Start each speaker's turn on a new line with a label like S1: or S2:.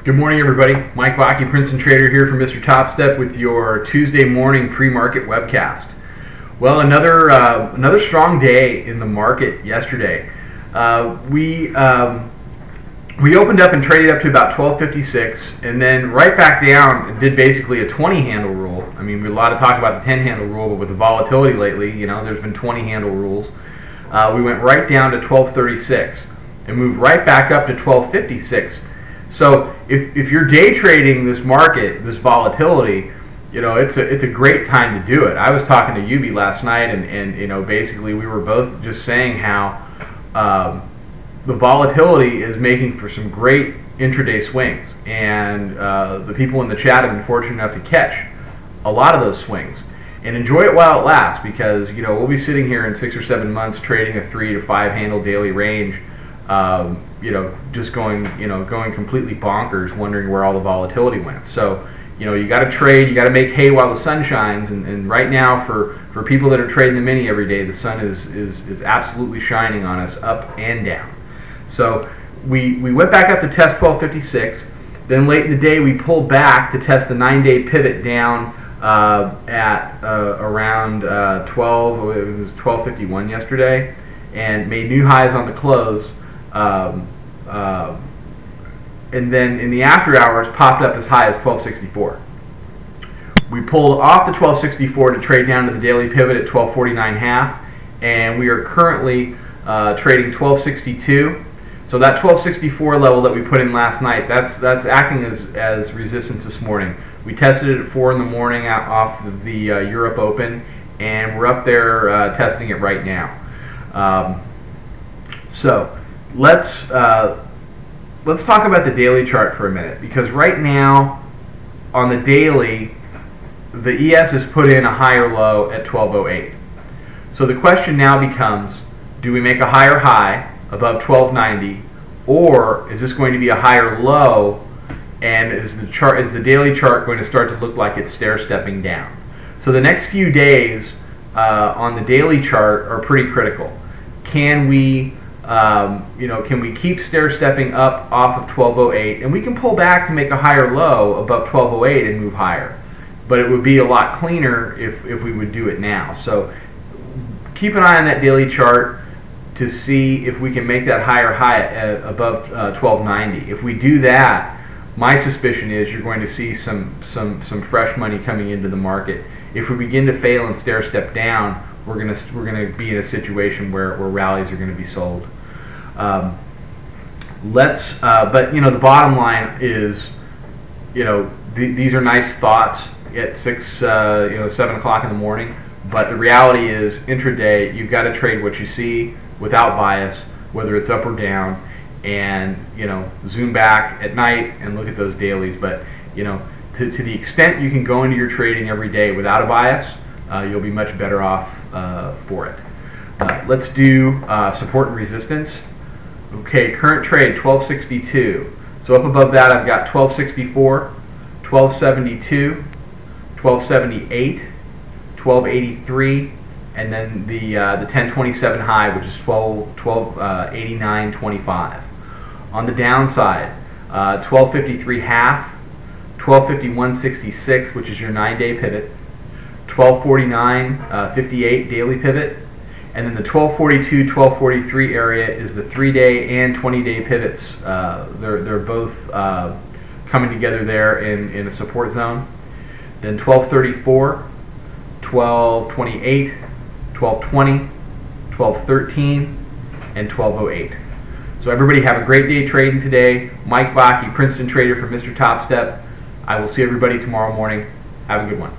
S1: Good morning, everybody. Mike Vacchi, Princetontrader here from Mr. Topstep with your Tuesday morning pre-market webcast. Well, another strong day in the market yesterday. We opened up and traded up to about 1256, and then right back down and did basically a 20 handle rule. I mean, we a lot of talk about the 10 handle rule, but with the volatility lately, you know, there's been 20 handle rules. We went right down to 1236 and moved right back up to 1256. So if you're day trading this market, this volatility, you know, it's a great time to do it. I was talking to Yubi last night, and you know, basically we were both just saying how the volatility is making for some great intraday swings, and the people in the chat have been fortunate enough to catch a lot of those swings and enjoy it while it lasts, because you know, we'll be sitting here in 6 or 7 months trading a 3 to 5 handle daily range. You know, just going completely bonkers, wondering where all the volatility went. So, you know, you got to trade, you got to make hay while the sun shines, and right now for people that are trading the mini every day, the sun is absolutely shining on us up and down. So we went back up to test 1256. Then late in the day we pulled back to test the 9-day pivot down at around 12. It was 1251 yesterday, and made new highs on the close. And then in the after hours popped up as high as 1264. We pulled off the 1264 to trade down to the daily pivot at 1249.5, and we are currently trading 1262. So that 1264 level that we put in last night, that's acting as resistance this morning. We tested it at 4 in the morning off of the Europe Open, and we're up there testing it right now. So let's talk about the daily chart for a minute, because right now on the daily, the ES has put in a higher low at 1208. So the question now becomes, do we make a higher high above 1290, or is this going to be a higher low, and is the daily chart going to start to look like it's stair-stepping down? So the next few days on the daily chart are pretty critical. Can we can we keep stair-stepping up off of 1208, and we can pull back to make a higher low above 1208 and move higher, but it would be a lot cleaner if we would do it now. So keep an eye on that daily chart to see if we can make that higher high above 1290. If we do that, my suspicion is you're going to see some fresh money coming into the market. If we begin to fail and stair-step down, we're gonna be in a situation where rallies are going to be sold. But you know, the bottom line is, you know, these are nice thoughts at 7 o'clock in the morning. But the reality is, intraday, you've got to trade what you see without bias, whether it's up or down, and you know, zoom back at night and look at those dailies. But you know, to the extent you can go into your trading every day without a bias, you'll be much better off for it. Let's do support and resistance. Okay, current trade 1262. So up above that I've got 1264, 1272, 1278, 1283, and then the 1027 high, which is 1289.25. On the downside, 1253 half, 1251.66, which is your 9-day pivot, 1249.58 daily pivot, and then the 1242, 1243 area is the 3-day and 20-day pivots. They're both coming together there in a support zone. Then 1234, 1228, 1220, 1213, and 1208. So everybody have a great day trading today. Mike Vacchi, Princetontrader for Mr. Topstep. I will see everybody tomorrow morning. Have a good one.